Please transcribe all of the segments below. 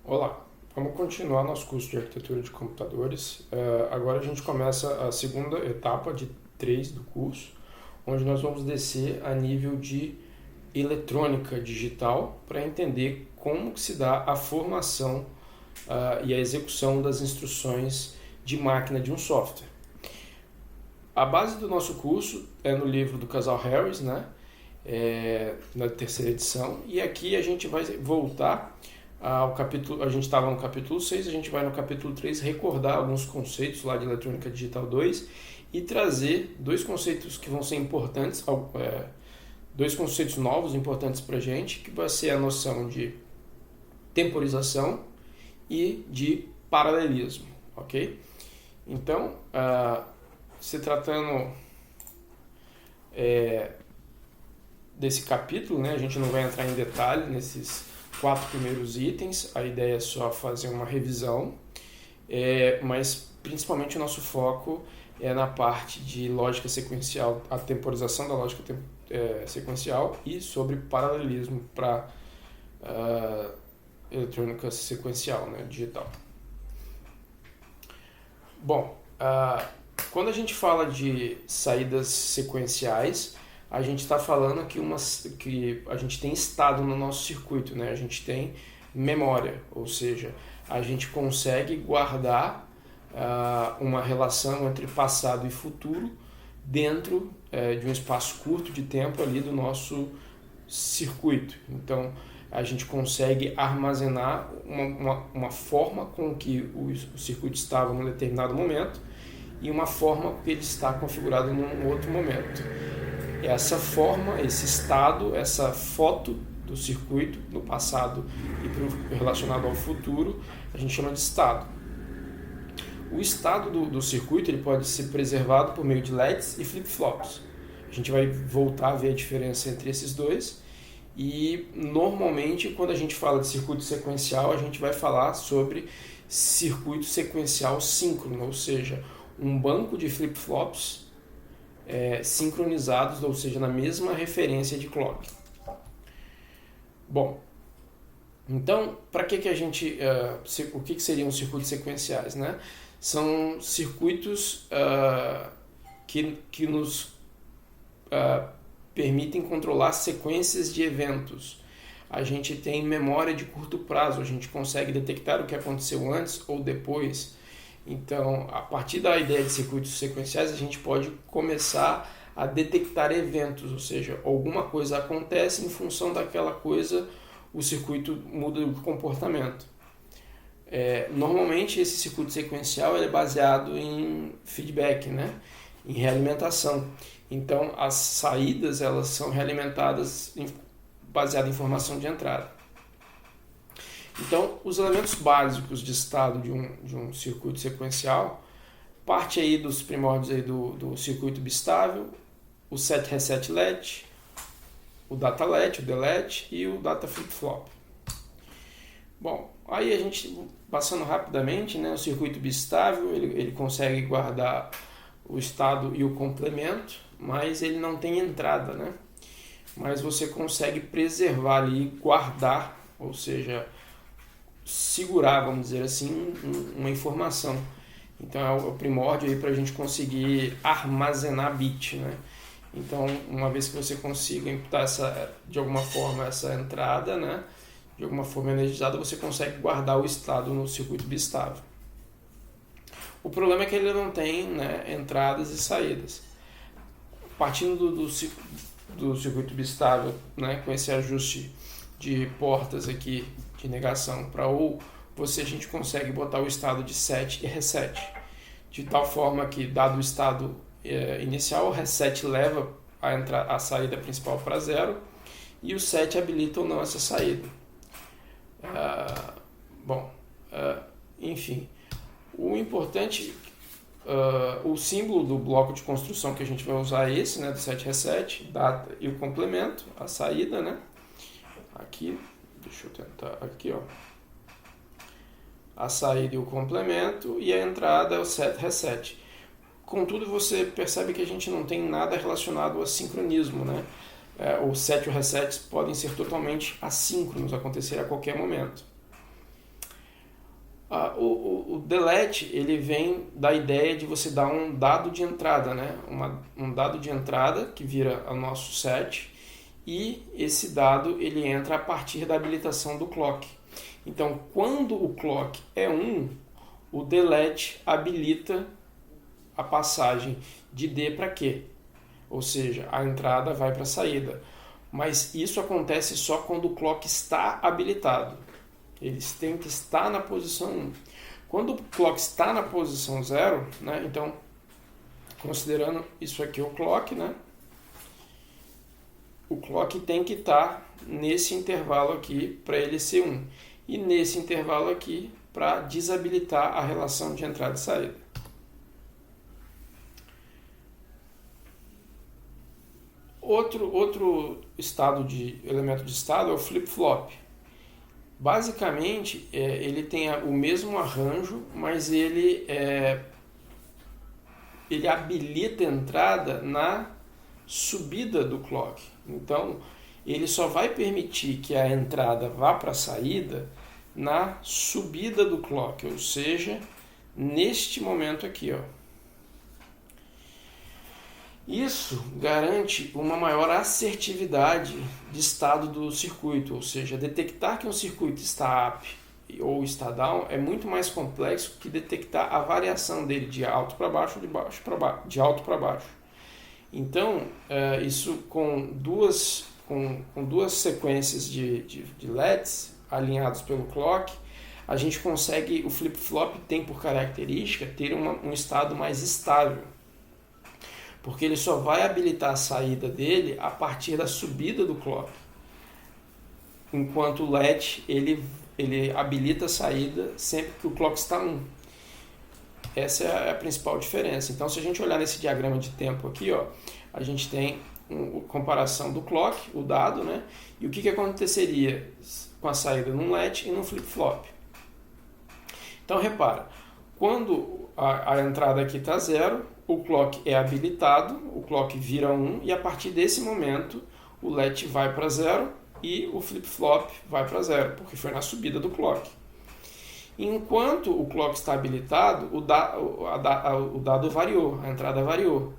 Olá, vamos continuar nosso curso de arquitetura de computadores. Agora a gente começa a segunda etapa de 3 do curso, onde nós vamos descer a nível de eletrônica digital para entender como que se dá a formação e a execução das instruções de máquina de um software. A base do nosso curso é no livro do casal Harris, né? Na terceira edição, e aqui a gente vai voltar ao capítulo, a gente estava no capítulo 6, a gente vai no capítulo 3 recordar alguns conceitos lá de Eletrônica Digital 2 e trazer dois conceitos que vão ser importantes, dois conceitos novos importantes para a gente, que vai ser a noção de temporização e de paralelismo, ok? Então, se tratando desse capítulo, né, a gente não vai entrar em detalhe nesses 4 primeiros itens, a ideia é só fazer uma revisão, mas principalmente o nosso foco é na parte de lógica sequencial, a temporização da lógica sequencial e sobre paralelismo para eletrônica sequencial, né, digital. Bom, quando a gente fala de saídas sequenciais, a gente está falando que a gente tem estado no nosso circuito, né? A gente tem memória, ou seja, a gente consegue guardar uma relação entre passado e futuro dentro de um espaço curto de tempo ali do nosso circuito. Então, a gente consegue armazenar uma forma com que o circuito estava num determinado momento e uma com que ele está configurado num outro momento. Essa forma, esse estado, essa foto do circuito no passado e relacionado ao futuro, a gente chama de estado. O estado do circuito ele pode ser preservado por meio de LEDs e flip-flops. A gente vai voltar a ver a diferença entre esses dois e normalmente quando a gente fala de circuito sequencial a gente vai falar sobre circuito sequencial síncrono, ou seja, um banco de flip-flops sincronizados, ou seja, na mesma referência de clock. Bom, então, para que a gente... o que seriam circuitos sequenciais, né? São circuitos que nos permitem controlar sequências de eventos. A gente tem memória de curto prazo, a gente consegue detectar o que aconteceu antes ou depois. Então, a partir da ideia de circuitos sequenciais, a gente pode começar a detectar eventos, ou seja, alguma coisa acontece, em função daquela coisa, o circuito muda o comportamento. Normalmente, esse circuito sequencial é baseado em feedback, né? Em realimentação. Então, as saídas elas são realimentadas baseado em informação de entrada. Então, os elementos básicos de estado de um circuito sequencial parte aí dos primórdios aí do circuito bistável, o set reset latch, o data latch, o delete e o data flip-flop. Bom, aí a gente, passando rapidamente, né, o circuito bistável ele consegue guardar o estado e o complemento, mas ele não tem entrada, né? Mas você consegue preservar ali, guardar, ou seja, segurar, vamos dizer assim, uma informação. Então é o primórdio para a gente conseguir armazenar bit, né? Então, uma vez que você consiga imputar de alguma forma essa entrada, né? De alguma forma energizada, você consegue guardar o estado no circuito bistável. O problema é que ele não tem, né, entradas e saídas. Partindo do circuito bistável, né, com esse ajuste de portas aqui de negação para ou, a gente consegue botar o estado de set e reset, de tal forma que, dado o estado inicial, o reset leva a saída principal para zero e o set habilita ou não essa saída. Enfim, o importante, o símbolo do bloco de construção que a gente vai usar é esse, né, do set reset, data e o complemento, a saída, né? Aqui, deixa eu tentar, aqui ó, a saída e o complemento, e a entrada é o set reset. Contudo, você percebe que a gente não tem nada relacionado a sincronismo, né? O set e o reset podem ser totalmente assíncronos, acontecer a qualquer momento. O delete, ele vem da ideia de você dar um dado de entrada, né? Um dado de entrada que vira o nosso set, e esse dado ele entra a partir da habilitação do clock. Então, quando o clock é 1, o delete habilita a passagem de D para Q, ou seja, a entrada vai para a saída. Mas isso acontece só quando o clock está habilitado. Eles têm que estar na posição 1. Quando o clock está na posição 0, né, então, considerando isso aqui o clock, né, o clock tem que estar nesse intervalo aqui para ele ser 1. E nesse intervalo aqui para desabilitar a relação de entrada e saída. Outro elemento de estado é o flip-flop. Basicamente, ele tem o mesmo arranjo, mas ele habilita a entrada na subida do clock. Então, ele só vai permitir que a entrada vá para a saída na subida do clock, ou seja, neste momento aqui, ó. Isso garante uma maior assertividade de estado do circuito, ou seja, detectar que um circuito está up ou está down é muito mais complexo que detectar a variação dele de alto para baixo, de alto para baixo. Então, isso com duas sequências de LEDs alinhados pelo clock, a gente consegue, o flip-flop tem por característica ter um estado mais estável, porque ele só vai habilitar a saída dele a partir da subida do clock, enquanto o LED ele habilita a saída sempre que o clock está 1. Essa é a principal diferença. Então, se a gente olhar nesse diagrama de tempo aqui, ó, a gente tem comparação do clock, o dado, né? E o que aconteceria com a saída num LED e num flip-flop. Então, repara, quando a entrada aqui está 0, o clock é habilitado, o clock vira 1, e a partir desse momento o LED vai para 0 e o flip-flop vai para 0, porque foi na subida do clock. Enquanto o clock está habilitado, o dado variou, a entrada variou.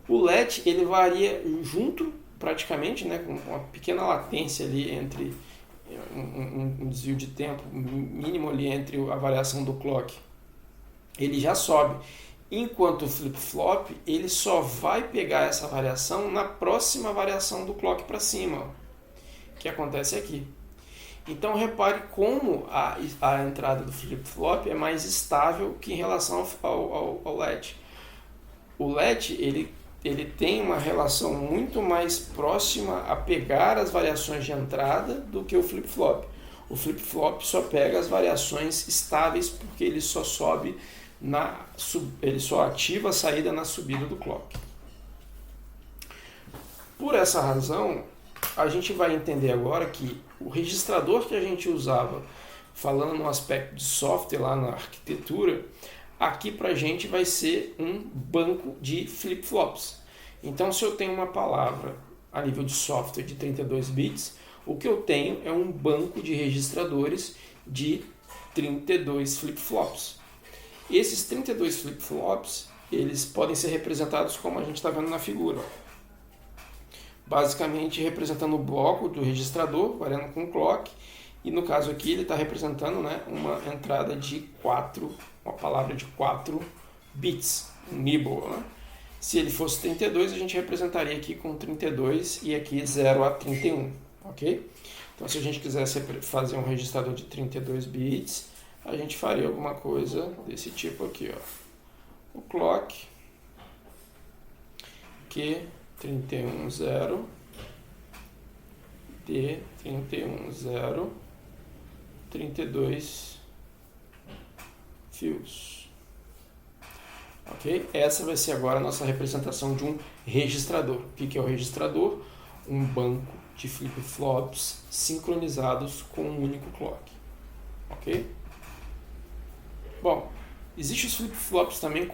O LED ele varia junto, praticamente, né, com uma pequena latência ali entre um desvio de tempo mínimo ali entre a variação do clock. Ele já sobe. Enquanto o flip-flop ele só vai pegar essa variação na próxima variação do clock para cima, ó, que acontece aqui. Então repare como a entrada do flip-flop é mais estável que em relação ao LED. O LED ele tem uma relação muito mais próxima a pegar as variações de entrada do que o flip-flop. O flip-flop só pega as variações estáveis porque ele só sobe ele só ativa a saída na subida do clock. Por essa razão, a gente vai entender agora que o registrador que a gente usava, falando no aspecto de software lá na arquitetura, aqui para a gente vai ser um banco de flip-flops. Então, se eu tenho uma palavra a nível de software de 32 bits, o que eu tenho é um banco de registradores de 32 flip-flops. Esses 32 flip-flops, eles podem ser representados como a gente está vendo na figura. Basicamente representando o bloco do registrador, variando com o clock, e no caso aqui ele está representando, né, uma entrada de 4, uma palavra de 4 bits, um nibble, né? Se ele fosse 32, a gente representaria aqui com 32 e aqui 0 a 31, ok? Então se a gente quisesse fazer um registrador de 32 bits, a gente faria alguma coisa desse tipo aqui, ó. O clock Q310 D310 32 fios. Ok? Essa vai ser agora a nossa representação de um registrador. O que é o registrador? Um banco de flip-flops sincronizados com um único clock. Ok? Bom, existem os flip-flops também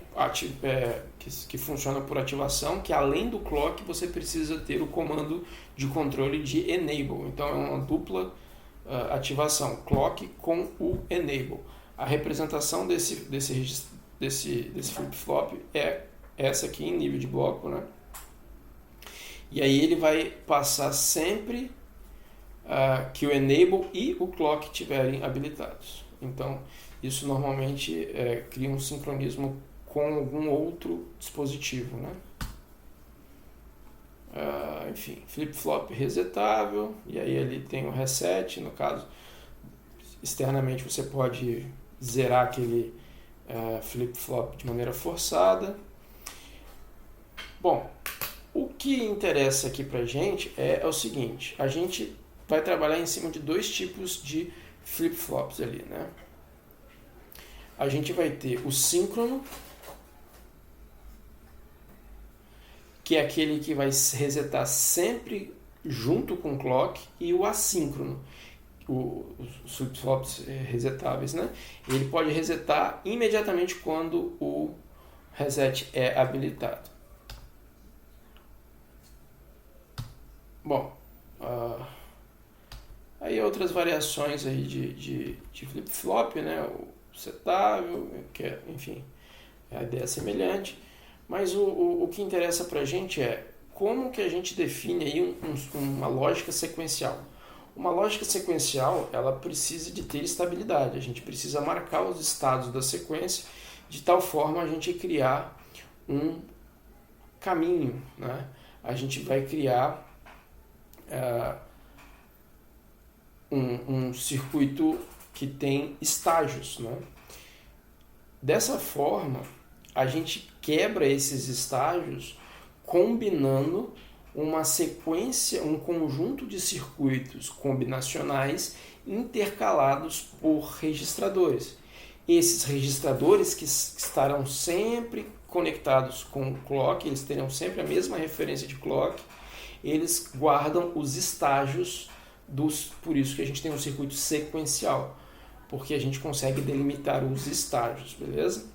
que funcionam por ativação, que além do clock você precisa ter o comando de controle de enable. Então é uma dupla ativação, clock com o enable. a representação desse flip-flop é essa aqui em nível de bloco, né? E aí ele vai passar sempre que o enable e o clock estiverem habilitados. Então, isso normalmente cria um sincronismo com algum outro dispositivo, né? Enfim, flip-flop resetável, e aí ele tem o reset. No caso, externamente você pode zerar aquele flip-flop de maneira forçada. Bom, o que interessa aqui pra gente é o seguinte: a gente vai trabalhar em cima de dois tipos de flip-flops ali, né? A gente vai ter o síncrono, que é aquele que vai resetar sempre junto com o clock, e o assíncrono, os flip-flops resetáveis, né? Ele pode resetar imediatamente quando o reset é habilitado. Bom, aí outras variações aí de flip-flop, né? O setável, que é, enfim, a ideia é semelhante. Mas o que interessa para a gente é como que a gente define aí uma lógica sequencial. Uma lógica sequencial, ela precisa de ter estabilidade. A gente precisa marcar os estados da sequência de tal forma a gente criar um caminho, né? A gente vai criar um circuito que tem estágios, né? Dessa forma, a gente quebra esses estágios combinando uma sequência, um conjunto de circuitos combinacionais intercalados por registradores. Esses registradores que estarão sempre conectados com o clock, eles terão sempre a mesma referência de clock, eles guardam os estágios por isso que a gente tem um circuito sequencial, porque a gente consegue delimitar os estágios, beleza?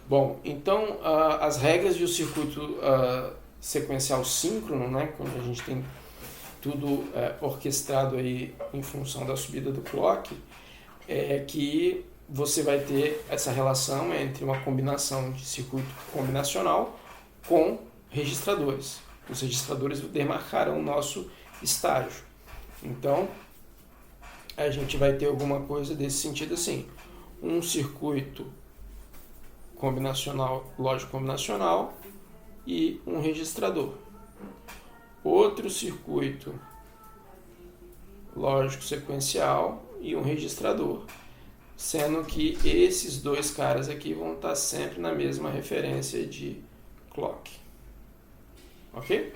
Bom, então as regras de um circuito sequencial síncrono, né, quando a gente tem tudo orquestrado aí em função da subida do clock, é que você vai ter essa relação entre uma combinação de circuito combinacional com registradores. Os registradores demarcarão o nosso estágio. Então, a gente vai ter alguma coisa desse sentido assim: um circuito combinacional, lógico combinacional, e um registrador. Outro circuito lógico sequencial e um registrador, sendo que esses dois caras aqui vão estar sempre na mesma referência de clock. Ok?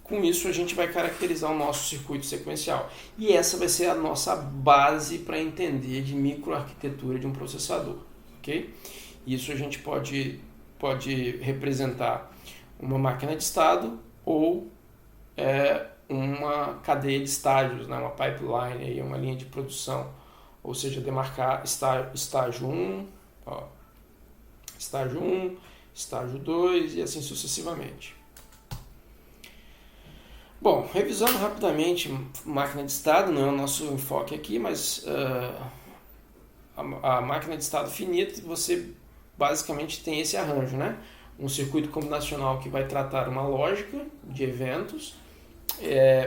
Com isso a gente vai caracterizar o nosso circuito sequencial. E essa vai ser a nossa base para entender de microarquitetura de um processador. Ok? Isso a gente pode representar uma máquina de estado ou uma cadeia de estágios, né? Uma pipeline, aí, uma linha de produção. Ou seja, demarcar estágio 1, estágio 1, estágio 2 e assim sucessivamente. Bom, revisando rapidamente máquina de estado, não é o nosso enfoque aqui, mas a máquina de estado finito, você basicamente tem esse arranjo, né? Um circuito combinacional que vai tratar uma lógica de eventos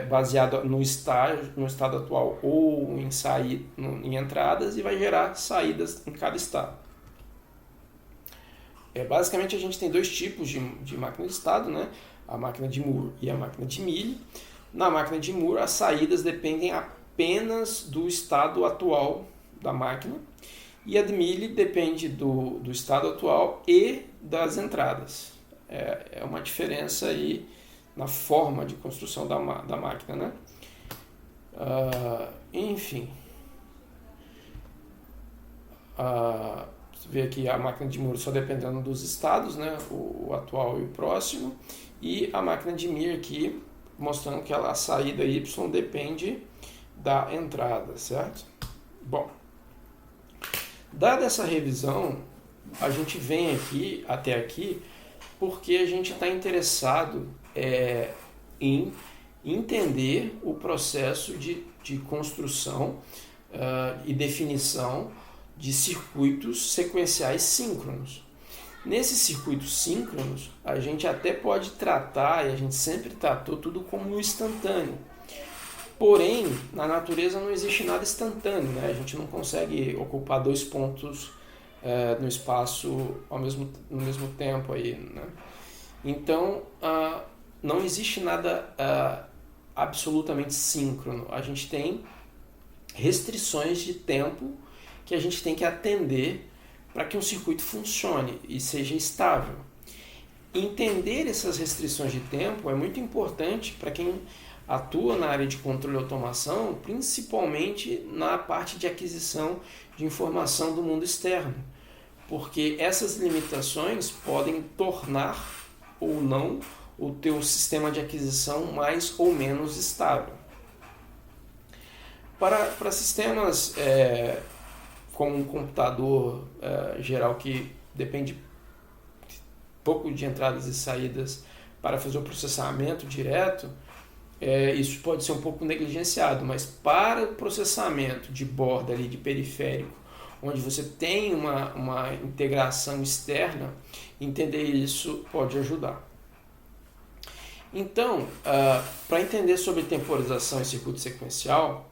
baseado no estado atual ou em entradas, e vai gerar saídas em cada estado. Basicamente a gente tem dois tipos de máquina de estado, né? A máquina de Moore e a máquina de Mealy. Na máquina de Moore, as saídas dependem apenas do estado atual da máquina, e a de Mealy depende do estado atual e das entradas. É uma diferença aí na forma de construção da máquina, né? Enfim. Você vê aqui a máquina de Moore só dependendo dos estados, né? O atual e o próximo. E a máquina de Mealy aqui mostrando que a saída Y depende da entrada, certo? Bom, dada essa revisão, a gente vem até aqui porque a gente está interessado em entender o processo de construção e definição de circuitos sequenciais síncronos. Nesses circuitos síncronos, a gente até pode tratar, e a gente sempre tratou tudo como instantâneo. Porém, na natureza não existe nada instantâneo, né? A gente não consegue ocupar dois pontos no espaço no mesmo tempo aí, né? Então, não existe nada absolutamente síncrono. A gente tem restrições de tempo que a gente tem que atender para que um circuito funcione e seja estável. Entender essas restrições de tempo é muito importante para quem atua na área de controle e automação, principalmente na parte de aquisição de informação do mundo externo, porque essas limitações podem tornar ou não o teu sistema de aquisição mais ou menos estável. Para sistemas como um computador geral que depende pouco de entradas e saídas para fazer o processamento direto, isso pode ser um pouco negligenciado, mas para o processamento de borda ali, de periférico, onde você tem uma integração externa, entender isso pode ajudar. Então, para entender sobre temporização e circuito sequencial,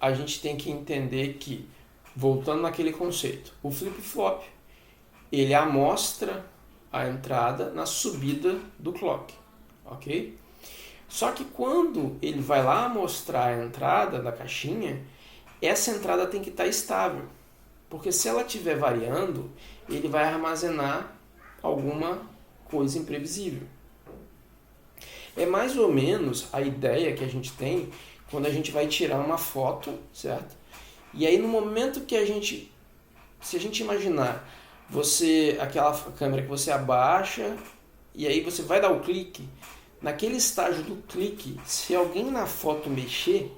a gente tem que entender que, voltando naquele conceito, o flip-flop ele amostra a entrada na subida do clock, ok? Só que quando ele vai lá mostrar a entrada da caixinha, essa entrada tem que estar estável, porque se ela estiver variando, ele vai armazenar alguma coisa imprevisível. É mais ou menos a ideia que a gente tem quando a gente vai tirar uma foto, certo? E aí no momento que se a gente imaginar aquela câmera que você abaixa e aí você vai dar o clique, naquele estágio do clique, se alguém na foto mexer,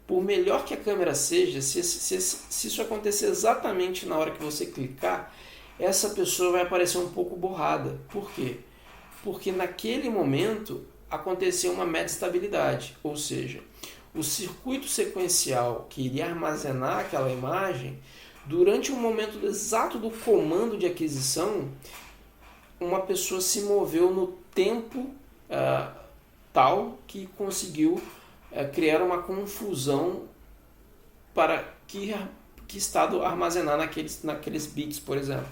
por melhor que a câmera seja, se isso acontecer exatamente na hora que você clicar, essa pessoa vai aparecer um pouco borrada. Por quê? Porque naquele momento aconteceu uma meta-estabilidade, ou seja, o circuito sequencial que iria armazenar aquela imagem, durante o momento exato do comando de aquisição, uma pessoa se moveu no tempo tal que conseguiu criar uma confusão para que estado armazenar naqueles bits, por exemplo.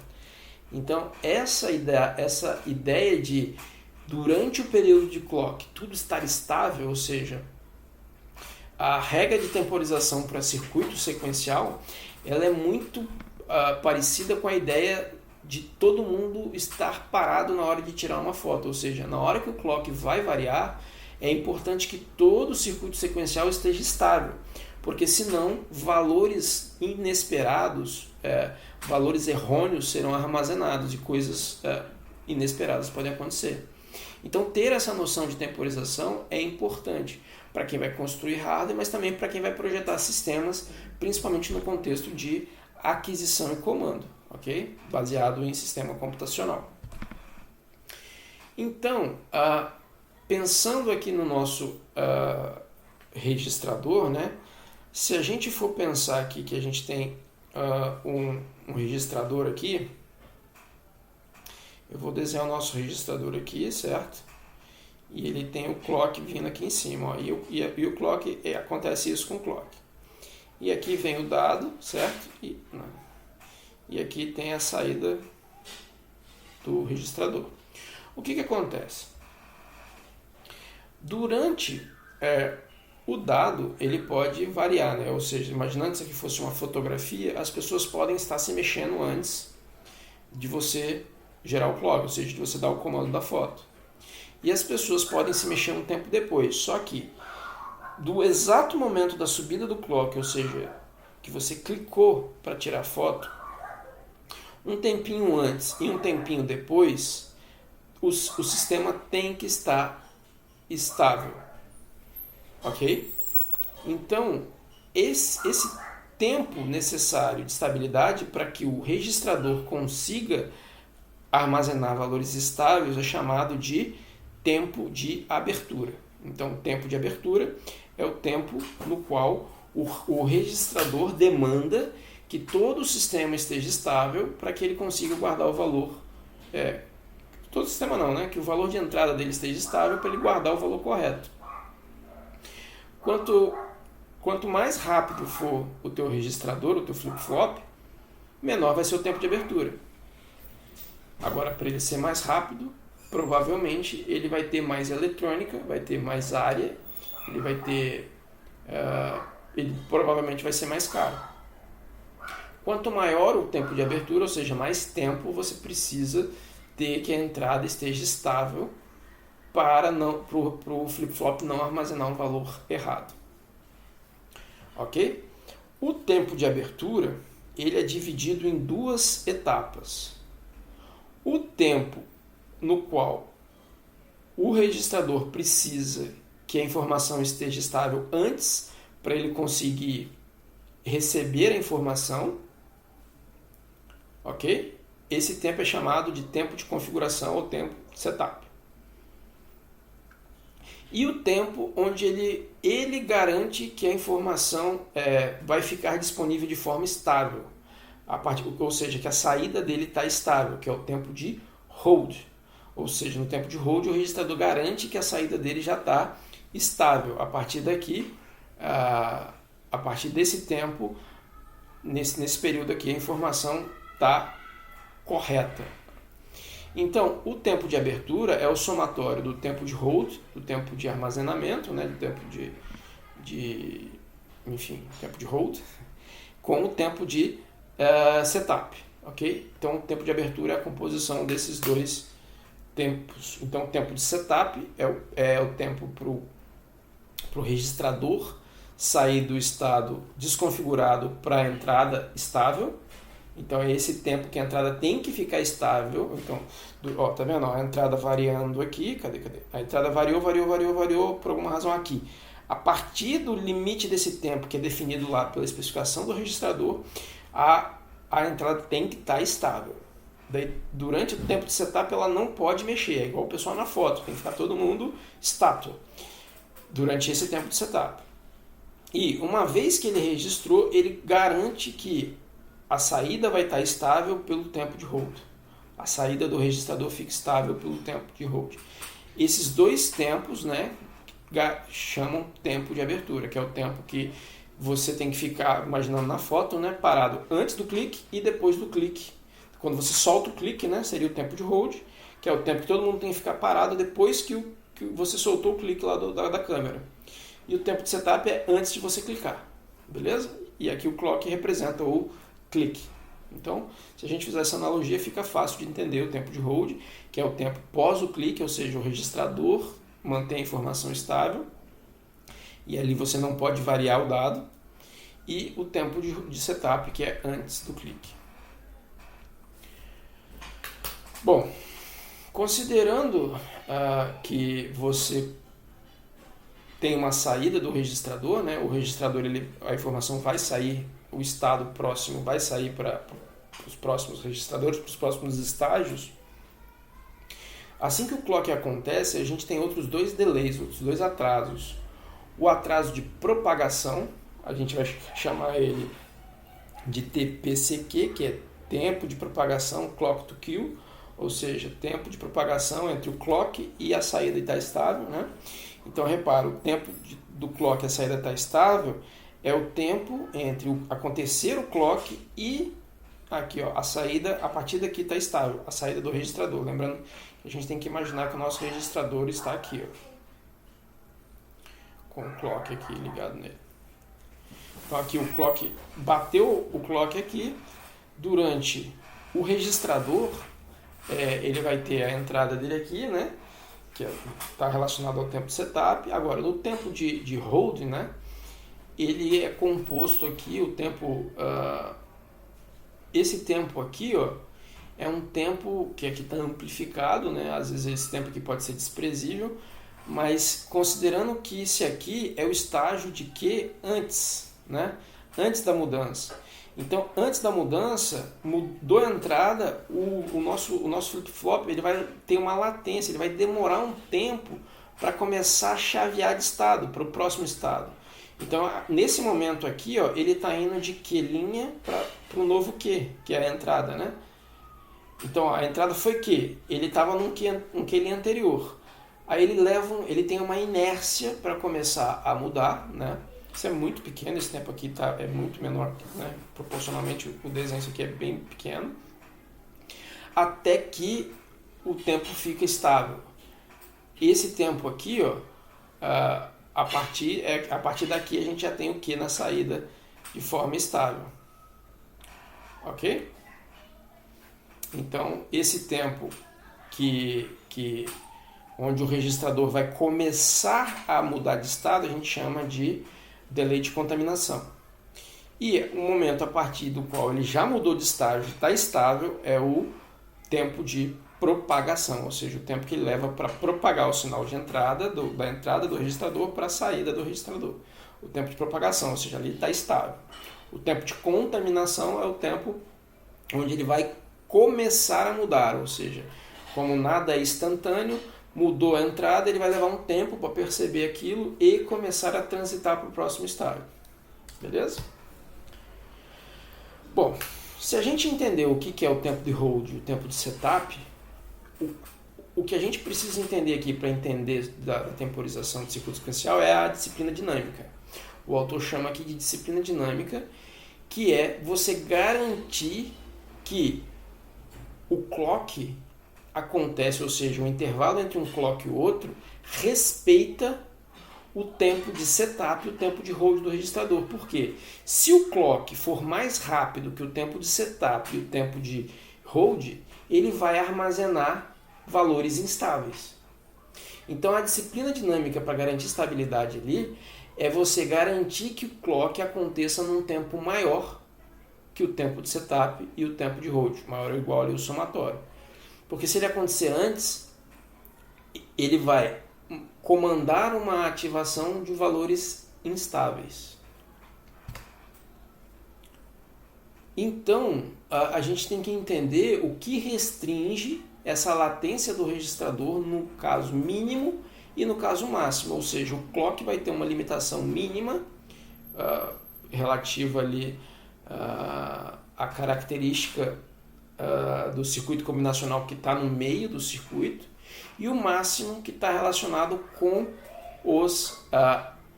Então, essa ideia de, durante o período de clock, tudo estar estável, ou seja, a regra de temporização para circuito sequencial, ela é muito parecida com a ideia de todo mundo estar parado na hora de tirar uma foto, ou seja, na hora que o clock vai variar, é importante que todo o circuito sequencial esteja estável, porque senão valores inesperados, valores errôneos serão armazenados e coisas inesperadas podem acontecer. Então ter essa noção de temporização é importante para quem vai construir hardware, mas também para quem vai projetar sistemas, principalmente no contexto de aquisição e comando, ok? Baseado em sistema computacional. Então, pensando aqui no nosso registrador, né? Se a gente for pensar aqui que a gente tem um registrador aqui, eu vou desenhar o nosso registrador aqui, certo? E ele tem o clock vindo aqui em cima, ó, e o clock, acontece isso com o clock. E aqui vem o dado, certo? E aqui tem a saída do registrador. O que acontece? Durante o dado, ele pode variar, né? Ou seja, imaginando que isso aqui fosse uma fotografia, as pessoas podem estar se mexendo antes de você gerar o clock, ou seja, de você dar o comando da foto. E as pessoas podem se mexer um tempo depois, só que do exato momento da subida do clock, ou seja, que você clicou para tirar a foto, um tempinho antes e um tempinho depois, o sistema tem que estar estável, ok? Então, esse tempo necessário de estabilidade para que o registrador consiga armazenar valores estáveis é chamado de tempo de abertura. Então, o tempo de abertura é o tempo no qual o registrador demanda que todo o sistema esteja estável para que ele consiga guardar o valor. Todo o sistema não, né? Que o valor de entrada dele esteja estável para ele guardar o valor correto. Quanto mais rápido for o teu registrador, o teu flip-flop, menor vai ser o tempo de abertura. Agora, para ele ser mais rápido, provavelmente ele vai ter mais eletrônica, vai ter mais área, ele vai ter... ele provavelmente vai ser mais caro. Quanto maior o tempo de abertura, ou seja, mais tempo você precisa ter que a entrada esteja estável para o flip-flop não armazenar um valor errado. Ok? O tempo de abertura ele é dividido em duas etapas. O tempo no qual o registrador precisa que a informação esteja estável antes para ele conseguir receber a informação, ok? Esse tempo é chamado de tempo de configuração ou tempo de setup. E o tempo onde ele garante que a informação vai ficar disponível de forma estável, ou seja, que a saída dele está estável, que é o tempo de hold. Ou seja, no tempo de hold, o registrador garante que a saída dele já está estável. A partir daqui, a partir desse tempo, nesse período aqui, a informação está correta. Então, o tempo de abertura é o somatório do tempo de hold, do tempo de armazenamento, né, do tempo tempo de hold, com o tempo de setup, ok? Então, o tempo de abertura é a composição desses dois tempos. Então, o tempo de setup é o tempo para o registrador sair do estado desconfigurado para a entrada estável. Então, é esse tempo que a entrada tem que ficar estável. Então, tá vendo? A entrada variando aqui. Cadê? A entrada variou por alguma razão aqui. A partir do limite desse tempo, que é definido lá pela especificação do registrador, a entrada tem que estar estável. Daí, durante o tempo de setup, ela não pode mexer. É igual o pessoal na foto. Tem que ficar todo mundo estátua durante esse tempo de setup. E, uma vez que ele registrou, ele garante que a saída vai estar estável pelo tempo de hold. A saída do registrador fica estável pelo tempo de hold. Esses dois tempos, né, chamam tempo de abertura, que é o tempo que você tem que ficar, imaginando na foto, né, parado antes do clique e depois do clique. Quando você solta o clique, né, seria o tempo de hold, que é o tempo que todo mundo tem que ficar parado depois que você soltou o clique lá da câmera. E o tempo de setup é antes de você clicar, beleza? E aqui o clock representa o clique. Então, se a gente fizer essa analogia, fica fácil de entender o tempo de hold, que é o tempo pós o clique, ou seja, o registrador mantém a informação estável, e ali você não pode variar o dado, e o tempo de setup, que é antes do clique. Bom, considerando que você tem uma saída do registrador, né? O registrador, a informação vai sair, o estado próximo vai sair para os próximos registradores, para os próximos estágios. Assim que o clock acontece, a gente tem outros dois delays, outros dois atrasos. O atraso de propagação, a gente vai chamar ele de TPCQ, que é tempo de propagação clock to kill, ou seja, tempo de propagação entre o clock e a saída está estável, né? Então, repara, o tempo do clock e a saída está estável é o tempo entre acontecer o clock e aqui, ó, a saída, a partir daqui está estável, a saída do registrador. Lembrando que a gente tem que imaginar que o nosso registrador está aqui, ó, com o clock aqui ligado nele. Então, aqui o clock, bateu o clock aqui, durante o registrador, ele vai ter a entrada dele aqui, né? Que está relacionado ao tempo de setup. Agora, no tempo de hold, né, ele é composto aqui, o tempo, esse tempo aqui, ó, é um tempo que aqui está amplificado, né, às vezes esse tempo aqui pode ser desprezível, mas considerando que esse aqui é o estágio de Q antes, né, antes da mudança. Então, antes da mudança, mudou a entrada, o nosso flip-flop ele vai ter uma latência, ele vai demorar um tempo para começar a chavear de estado, para o próximo estado. Então, nesse momento aqui, ó, ele está indo de que linha para o novo que é a entrada, né? Então, a entrada foi que ele estava num que linha anterior. Aí ele tem uma inércia para começar a mudar, né? Isso é muito pequeno, esse tempo aqui é muito menor, né? Proporcionalmente o desenho aqui é bem pequeno. Até que o tempo fica estável. Esse tempo aqui, ó, a partir daqui a gente já tem o que na saída de forma estável. Ok? Então, esse tempo onde o registrador vai começar a mudar de estado, a gente chama de delay de contaminação. E o momento a partir do qual ele já mudou de estágio, está estável, é o tempo de propagação, ou seja, o tempo que ele leva para propagar o sinal de entrada, da entrada do registrador para a saída do registrador. O tempo de propagação, ou seja, ali está estável. O tempo de contaminação é o tempo onde ele vai começar a mudar, ou seja, como nada é instantâneo, mudou a entrada, ele vai levar um tempo para perceber aquilo e começar a transitar para o próximo estágio. Beleza? Bom, se a gente entender o que é o tempo de hold e o tempo de setup, o que a gente precisa entender aqui para entender da temporização de circuito sequencial é a disciplina dinâmica. O autor chama aqui de disciplina dinâmica, que é você garantir que o clock acontece, ou seja, o intervalo entre um clock e o outro, respeita o tempo de setup e o tempo de hold do registrador. Por quê? Se o clock for mais rápido que o tempo de setup e o tempo de hold, ele vai armazenar valores instáveis. Então a disciplina dinâmica para garantir estabilidade ali é você garantir que o clock aconteça num tempo maior que o tempo de setup e o tempo de hold, maior ou igual ao somatório. Porque se ele acontecer antes, ele vai comandar uma ativação de valores instáveis. Então, a gente tem que entender o que restringe essa latência do registrador no caso mínimo e no caso máximo. Ou seja, o clock vai ter uma limitação mínima relativa ali à característica do circuito combinacional que está no meio do circuito e o máximo que está relacionado com os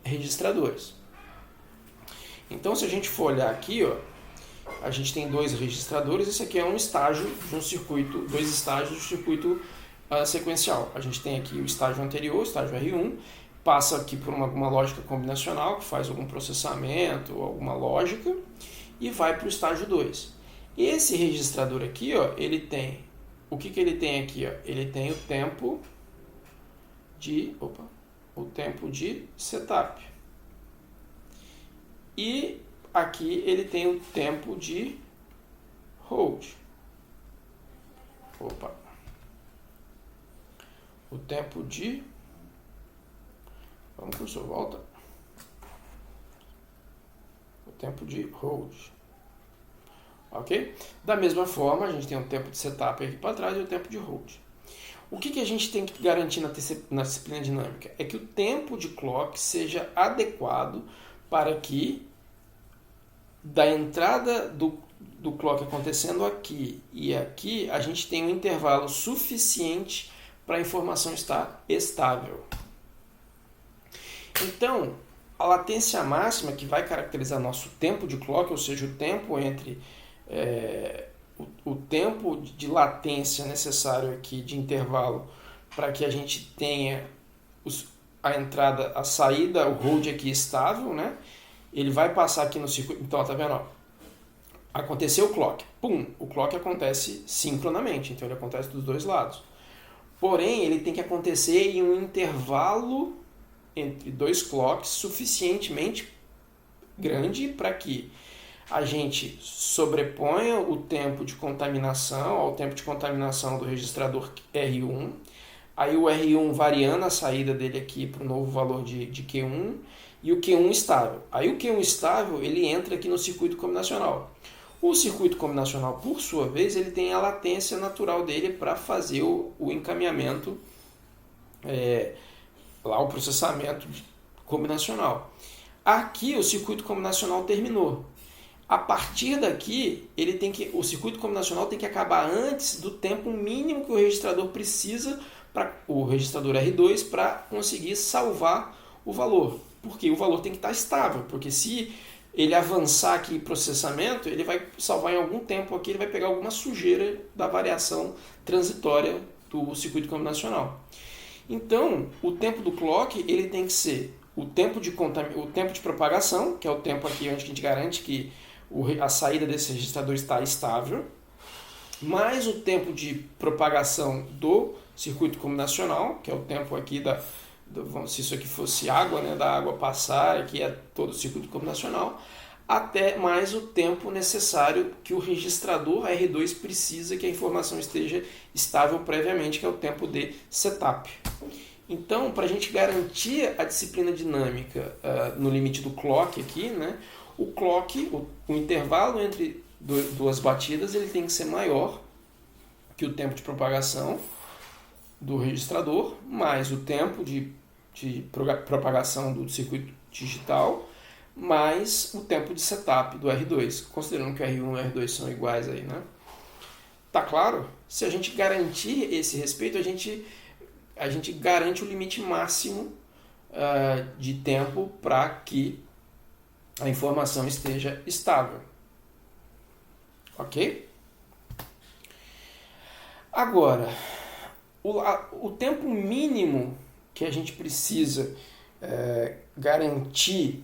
registradores. Então, se a gente for olhar aqui, ó, a gente tem dois registradores. Esse aqui é um estágio de um circuito, dois estágios do circuito sequencial. A gente tem aqui o estágio anterior, o estágio R1, passa aqui por alguma lógica combinacional que faz algum processamento, alguma lógica, e vai para o estágio 2. Esse registrador aqui, ó, ele tem, o que ele tem aqui? Ó? Ele tem o tempo de setup. E aqui ele tem o tempo de hold. O tempo de... Vamos, cursor, volta. O tempo de hold. Ok? Da mesma forma, a gente tem o tempo de setup aqui para trás e o tempo de hold. O que a gente tem que garantir na disciplina dinâmica? É que o tempo de clock seja adequado para que da entrada do clock acontecendo aqui e aqui, a gente tenha um intervalo suficiente para a informação estar estável. Então, a latência máxima que vai caracterizar nosso tempo de clock, ou seja, o tempo entre o tempo de latência necessário aqui de intervalo para que a gente tenha a entrada, a saída, o hold aqui estável, né? Ele vai passar aqui no circuito. Então, tá vendo? Ó, aconteceu o clock. Pum! O clock acontece sincronamente, então ele acontece dos dois lados. Porém, ele tem que acontecer em um intervalo entre dois clocks suficientemente grande para que a gente sobreponha o tempo de contaminação ao tempo de contaminação do registrador R1, aí o R1 variando a saída dele aqui para o novo valor de Q1 e o Q1 estável. Aí o Q1 estável ele entra aqui no circuito combinacional. O circuito combinacional, por sua vez, ele tem a latência natural dele para fazer o encaminhamento, lá o processamento combinacional. Aqui o circuito combinacional terminou. A partir daqui, o circuito combinacional tem que acabar antes do tempo mínimo que o registrador precisa, o registrador R2, para conseguir salvar o valor. Porque o valor tem que estar estável, porque se ele avançar aqui em processamento, ele vai salvar em algum tempo aqui, ele vai pegar alguma sujeira da variação transitória do circuito combinacional. Então, o tempo do clock ele tem que ser o tempo de propagação, que é o tempo aqui onde a gente garante que a saída desse registrador está estável, mais o tempo de propagação do circuito combinacional, que é o tempo aqui se isso aqui fosse água, né, da água passar, aqui é todo o circuito combinacional, até mais o tempo necessário que o registrador R2 precisa que a informação esteja estável previamente, que é o tempo de setup. Então, para a gente garantir a disciplina dinâmica no limite do clock aqui, né, o clock, o intervalo entre duas batidas, ele tem que ser maior que o tempo de propagação do registrador, mais o tempo de propagação do circuito digital, mais o tempo de setup do R2, considerando que o R1 e o R2 são iguais aí, né? Tá claro? Se a gente garantir esse respeito, a gente garante o limite máximo de tempo para que a informação esteja estável. Ok? Agora, o tempo mínimo que a gente precisa garantir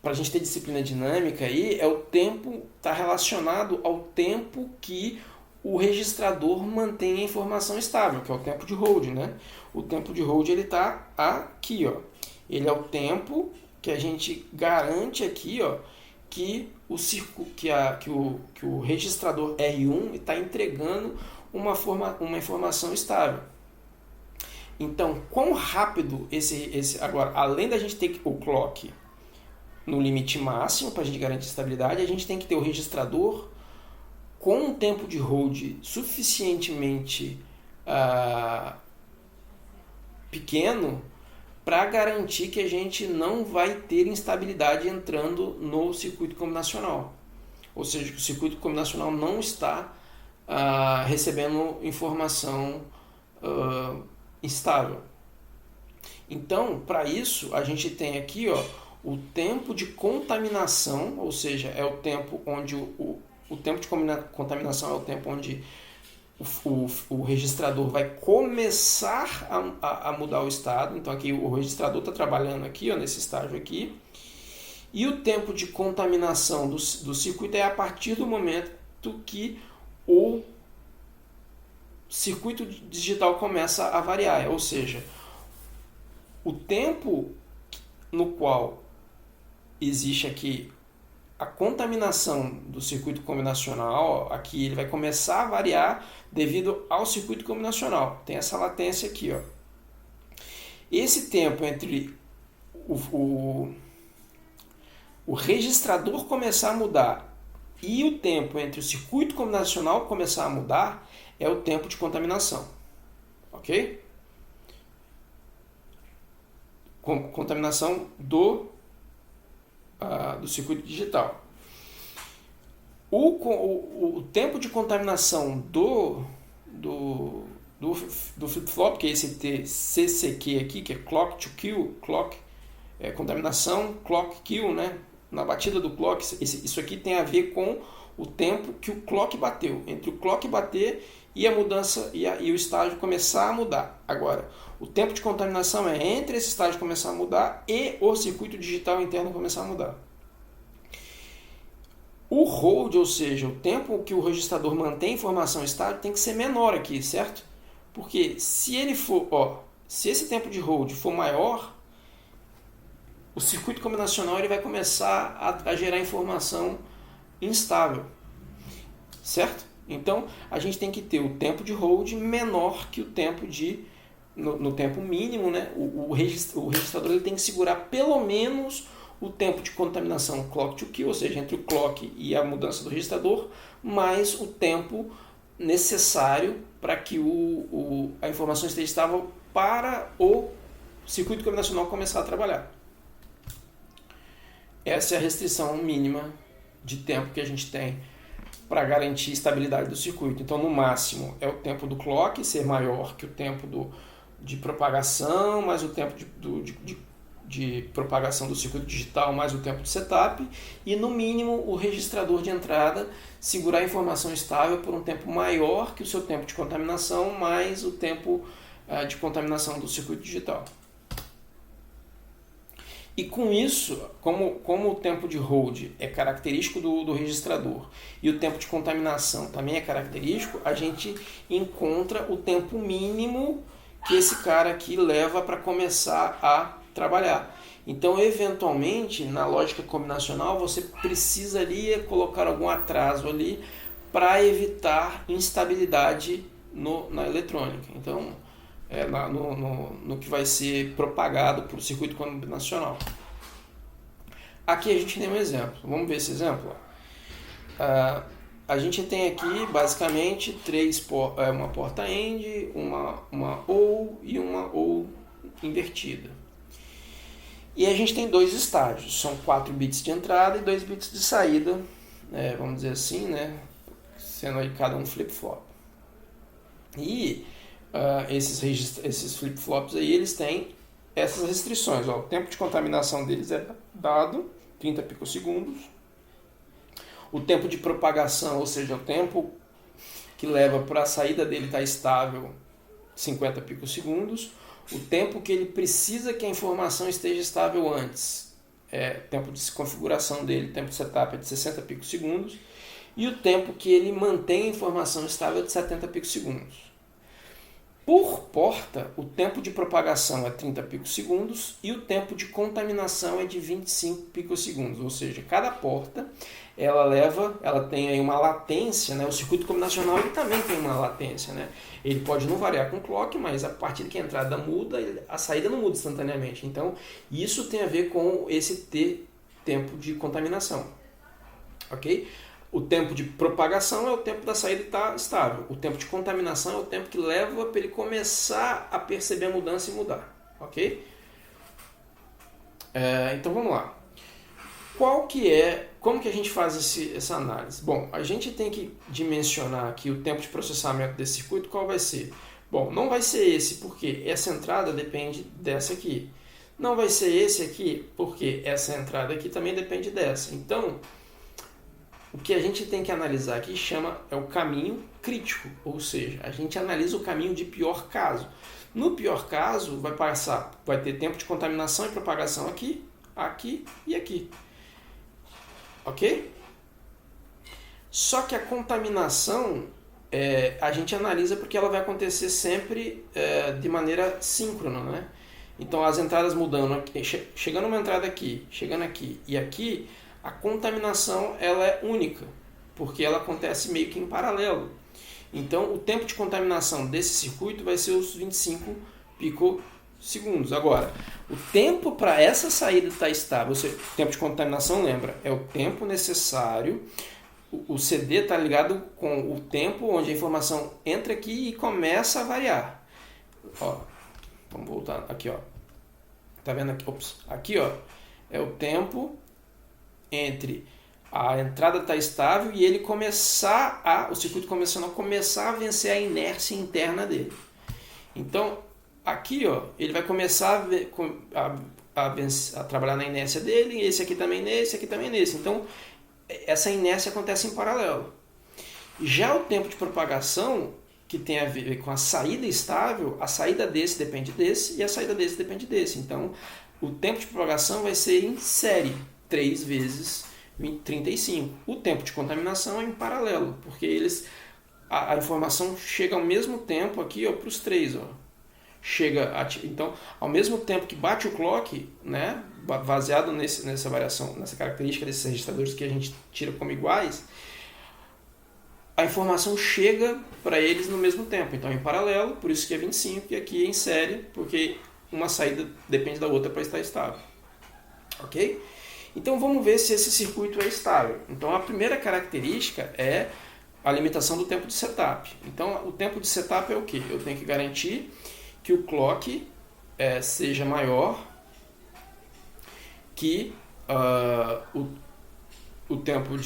para a gente ter disciplina dinâmica aí é o tempo, está relacionado ao tempo que o registrador mantém a informação estável, que é o tempo de hold, né? O tempo de hold ele está aqui, ó. Ele é o tempo que a gente garante aqui, ó, que o registrador R1 está entregando uma informação estável. Então, quão rápido agora, além da gente ter o clock no limite máximo para a gente garantir estabilidade, a gente tem que ter o registrador com um tempo de hold suficientemente pequeno para garantir que a gente não vai ter instabilidade entrando no circuito combinacional. Ou seja, que o circuito combinacional não está recebendo informação instável. Então, para isso, a gente tem aqui o tempo de contaminação, ou seja, é o tempo onde o tempo de contaminação é o tempo onde o registrador vai começar a mudar o estado. Então aqui o registrador está trabalhando aqui, nesse estágio aqui. E o tempo de contaminação do circuito é a partir do momento que o circuito digital começa a variar. Ou seja, o tempo no qual existe aqui a contaminação do circuito combinacional, aqui ele vai começar a variar devido ao circuito combinacional. Tem essa latência aqui, ó. Esse tempo entre o registrador começar a mudar e o tempo entre o circuito combinacional começar a mudar é o tempo de contaminação. Ok? Contaminação do circuito digital. O tempo de contaminação do flip-flop, que é esse CCQ aqui, que é clock to kill, contaminação, clock kill, né? Na batida do clock, isso aqui tem a ver com o tempo que o clock bateu, entre o clock bater e a mudança e o estágio começar a mudar. Agora, o tempo de contaminação é entre esse estágio começar a mudar e o circuito digital interno começar a mudar. O hold, ou seja, o tempo que o registrador mantém a informação estável, tem que ser menor aqui, certo? Porque se esse tempo de hold for maior, o circuito combinacional ele vai começar a gerar informação instável, certo? Então, a gente tem que ter o tempo de hold menor que o tempo no tempo mínimo, né? O registrador ele tem que segurar pelo menos o tempo de contaminação clock to kill, ou seja, entre o clock e a mudança do registrador, mais o tempo necessário para que a informação esteja estável para o circuito combinacional começar a trabalhar. Essa é a restrição mínima de tempo que a gente tem para garantir a estabilidade do circuito. Então, no máximo, é o tempo do clock ser maior que o tempo de propagação, mais o tempo de propagação do circuito digital, mais o tempo de setup, e no mínimo o registrador de entrada segurar a informação estável por um tempo maior que o seu tempo de contaminação, mais o tempo de contaminação do circuito digital. E com isso, como o tempo de hold é característico do registrador e o tempo de contaminação também é característico, a gente encontra o tempo mínimo que esse cara aqui leva para começar a trabalhar. Então, eventualmente, na lógica combinacional, você precisaria colocar algum atraso ali para evitar instabilidade na eletrônica. Então, no que vai ser propagado por circuito combinacional. Aqui a gente tem um exemplo. Vamos ver esse exemplo? A gente tem aqui basicamente uma porta AND, uma OR e uma OR invertida. E a gente tem dois estágios, são 4 bits de entrada e 2 bits de saída, vamos dizer assim, né? Sendo aí cada um flip-flop. E esses flip-flops aí, eles têm essas restrições. O tempo de contaminação deles é dado, 30 picosegundos. O tempo de propagação, ou seja, o tempo que leva para a saída dele estar estável, 50 picosegundos. O tempo que ele precisa que a informação esteja estável antes, tempo de configuração dele, tempo de setup é de 60 picosegundos. E o tempo que ele mantém a informação estável é de 70 picosegundos. Por porta, o tempo de propagação é 30 picosegundos e o tempo de contaminação é de 25 picosegundos. Ou seja, cada porta ela tem aí uma latência, né? O circuito combinacional ele também tem uma latência, né? Ele pode não variar com o clock, mas a partir que a entrada muda, a saída não muda instantaneamente. Então, isso tem a ver com esse tempo de contaminação. Ok? O tempo de propagação é o tempo da saída estar estável. O tempo de contaminação é o tempo que leva para ele começar a perceber a mudança e mudar. Ok? Então vamos lá. Como que a gente faz essa análise? Bom, a gente tem que dimensionar aqui o tempo de processamento desse circuito, qual vai ser? Bom, não vai ser esse, porque essa entrada depende dessa aqui. Não vai ser esse aqui, porque essa entrada aqui também depende dessa. Então, o que a gente tem que analisar aqui é o caminho crítico, ou seja, a gente analisa o caminho de pior caso. No pior caso, vai ter tempo de contaminação e propagação aqui, aqui e aqui. Ok? Só que a contaminação a gente analisa porque ela vai acontecer sempre de maneira síncrona, né? Então as entradas mudando, aqui, chegando uma entrada aqui, chegando aqui e aqui, a contaminação ela é única, porque ela acontece meio que em paralelo. Então o tempo de contaminação desse circuito vai ser os 25 picosegundos. Agora, o tempo para essa saída estar estável, ou seja, o tempo de contaminação, lembra, é o tempo necessário. O CD está ligado com o tempo onde a informação entra aqui e começa a variar. Ó, vamos voltar aqui, ó. Tá vendo aqui? Ops, aqui, ó, é o tempo entre a entrada estar estável e ele o circuito combinacional começar a vencer a inércia interna dele. Então, aqui, ó, ele vai começar a trabalhar na inércia dele, esse aqui também nesse, esse aqui também nesse. Então, essa inércia acontece em paralelo. Já o tempo de propagação, que tem a ver com a saída estável, a saída desse depende desse e a saída desse depende desse. Então, o tempo de propagação vai ser em série, 3 vezes 35. O tempo de contaminação é em paralelo, porque a informação chega ao mesmo tempo aqui para os 3. Ó. Então, ao mesmo tempo que bate o clock, né, baseado nessa variação, nessa característica desses registradores que a gente tira como iguais, a informação chega para eles no mesmo tempo. Então, em paralelo, por isso que é 25, e aqui é em série, porque uma saída depende da outra para estar estável. Ok? Então, vamos ver se esse circuito é estável. Então, a primeira característica é a limitação do tempo de setup. Então, o tempo de setup é o quê? Eu tenho que garantir que o clock seja maior que o tempo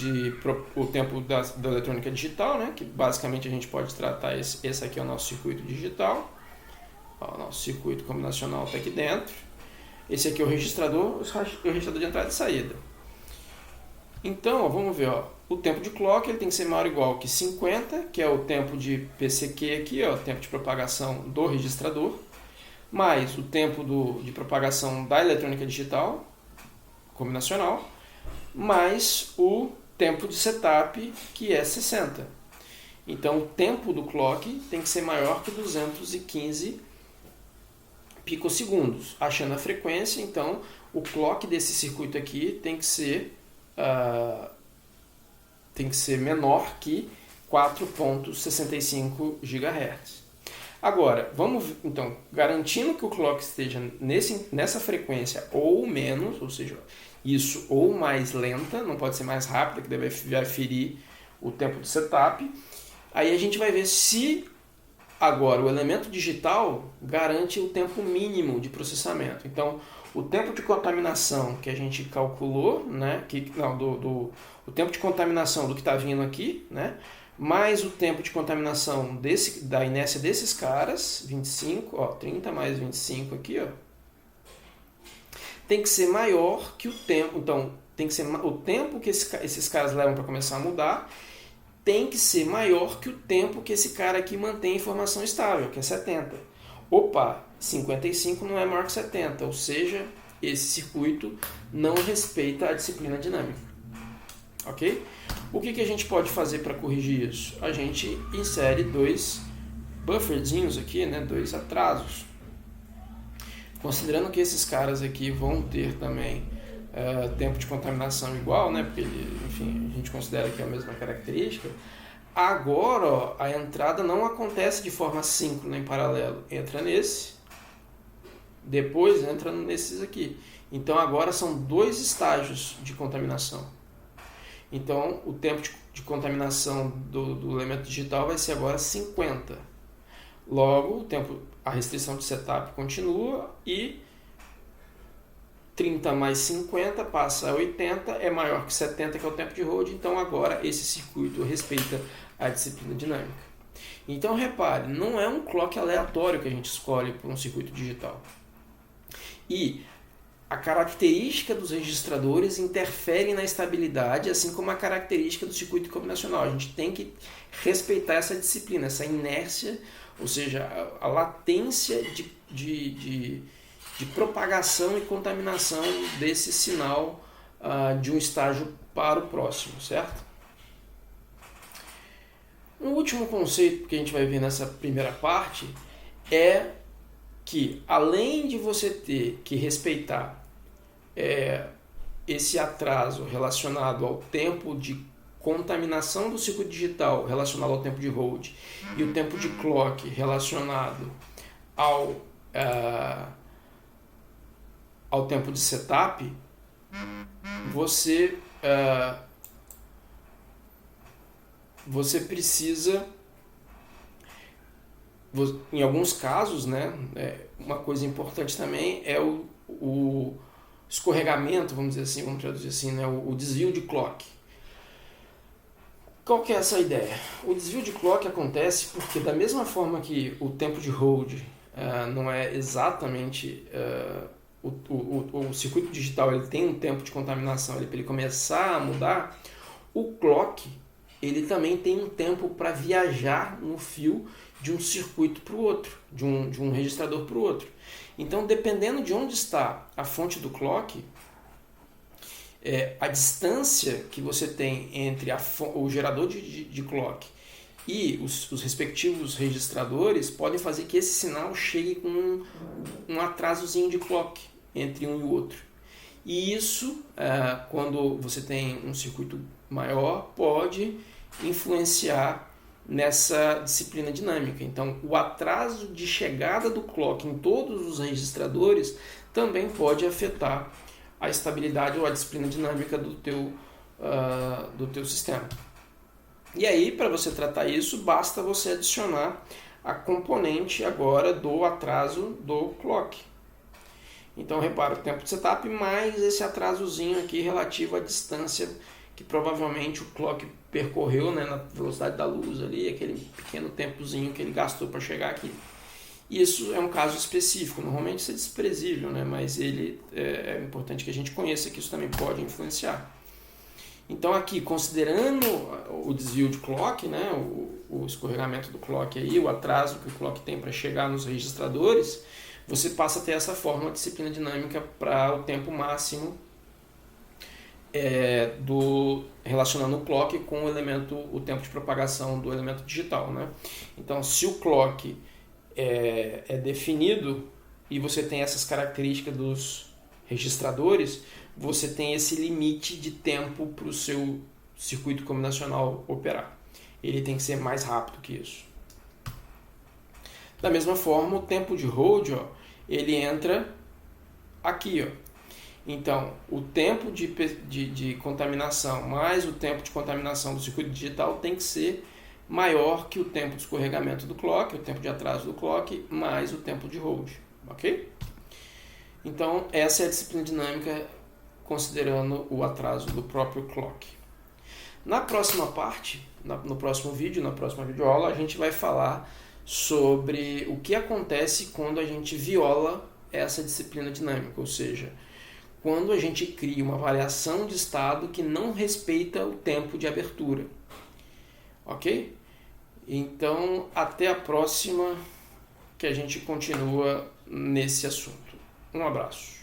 da eletrônica digital, né? Que basicamente a gente pode tratar esse aqui é o nosso circuito digital, o nosso circuito combinacional está aqui dentro. Esse aqui é o registrador de entrada e saída. Então, vamos ver, o tempo de clock ele tem que ser maior ou igual que 50, que é o tempo de PCQ aqui, o tempo de propagação do registrador, mais o tempo de propagação da eletrônica digital combinacional, mais o tempo de setup, que é 60. Então, o tempo do clock tem que ser maior que 215 picosegundos. Achando a frequência, então, o clock desse circuito aqui tem que ser menor que 4.65 GHz. Agora, vamos então, garantindo que o clock esteja nessa frequência ou menos, ou seja, isso ou mais lenta, não pode ser mais rápida, que vai ferir o tempo de setup. Aí a gente vai ver se agora o elemento digital garante o tempo mínimo de processamento. Então, o tempo de contaminação que a gente calculou, né, o tempo de contaminação do que está vindo aqui, né, mais o tempo de contaminação da inércia desses caras, 25, 30 mais 25 aqui, tem que ser maior que o tempo. Então, tem que ser o tempo que esses caras levam para começar a mudar, tem que ser maior que o tempo que esse cara aqui mantém a informação estável, que é 70. Opa, 55 não é maior que 70, ou seja, esse circuito não respeita a disciplina dinâmica. Ok? O que a gente pode fazer para corrigir isso? A gente insere dois bufferzinhos aqui, né, dois atrasos. Considerando que esses caras aqui vão ter também tempo de contaminação igual, né, porque enfim, a gente considera que é a mesma característica, agora a entrada não acontece de forma síncrona em paralelo. Entra nesse, depois entra nesses aqui. Então agora são dois estágios de contaminação. Então o tempo de contaminação do elemento digital vai ser agora 50. Logo, a restrição de setup continua e 30 mais 50 passa a 80, é maior que 70, que é o tempo de hold. Então agora esse circuito respeita a disciplina dinâmica. Então repare, não é um clock aleatório que a gente escolhe para um circuito digital. E a característica dos registradores interfere na estabilidade, assim como a característica do circuito combinacional. A gente tem que respeitar essa disciplina, essa inércia, ou seja, a latência de propagação e contaminação desse sinal de um estágio para o próximo, certo? Um último conceito que a gente vai ver nessa primeira parte é que, além de você ter que respeitar esse atraso relacionado ao tempo de contaminação do circuito digital relacionado ao tempo de hold e o tempo de clock relacionado ao tempo de setup, você precisa, em alguns casos, né, uma coisa importante também é o escorregamento, vamos dizer assim, vamos traduzir assim, né, o desvio de clock. Qual que é essa ideia? O desvio de clock acontece porque, da mesma forma que o tempo de hold não é exatamente o circuito digital, ele tem um tempo de contaminação para ele começar a mudar, o clock ele também tem um tempo para viajar no fio de um circuito para o outro, de um registrador para o outro. Então, dependendo de onde está a fonte do clock, a distância que você tem entre o gerador de clock e os respectivos registradores podem fazer que esse sinal chegue com um atrasozinho de clock entre um e o outro. E isso, quando você tem um circuito maior, pode influenciar nessa disciplina dinâmica. Então, o atraso de chegada do clock em todos os registradores também pode afetar a estabilidade ou a disciplina dinâmica do teu sistema. E aí, para você tratar isso, basta você adicionar a componente agora do atraso do clock. Então repara o tempo de setup mais esse atrasozinho aqui relativo à distância que provavelmente o clock percorreu, né, na velocidade da luz ali, aquele pequeno tempozinho que ele gastou para chegar aqui. Isso é um caso específico, normalmente isso é desprezível, né, mas é importante que a gente conheça que isso também pode influenciar. Então aqui, considerando o desvio de clock, né, o escorregamento do clock aí, o atraso que o clock tem para chegar nos registradores, você passa a ter essa forma de disciplina dinâmica para o tempo máximo relacionando o clock com o tempo de propagação do elemento digital, né? Então, se o clock é definido e você tem essas características dos registradores, você tem esse limite de tempo para o seu circuito combinacional operar. Ele tem que ser mais rápido que isso. Da mesma forma, o tempo de hold, ele entra aqui, Então, o tempo de contaminação mais o tempo de contaminação do circuito digital tem que ser maior que o tempo de escorregamento do clock, o tempo de atraso do clock, mais o tempo de hold, ok? Então, essa é a disciplina dinâmica considerando o atraso do próprio clock. Na próxima parte, no próximo vídeo, na próxima videoaula, a gente vai falar sobre o que acontece quando a gente viola essa disciplina dinâmica, ou seja, quando a gente cria uma variação de estado que não respeita o tempo de abertura. Ok? Então, até a próxima, que a gente continua nesse assunto. Um abraço.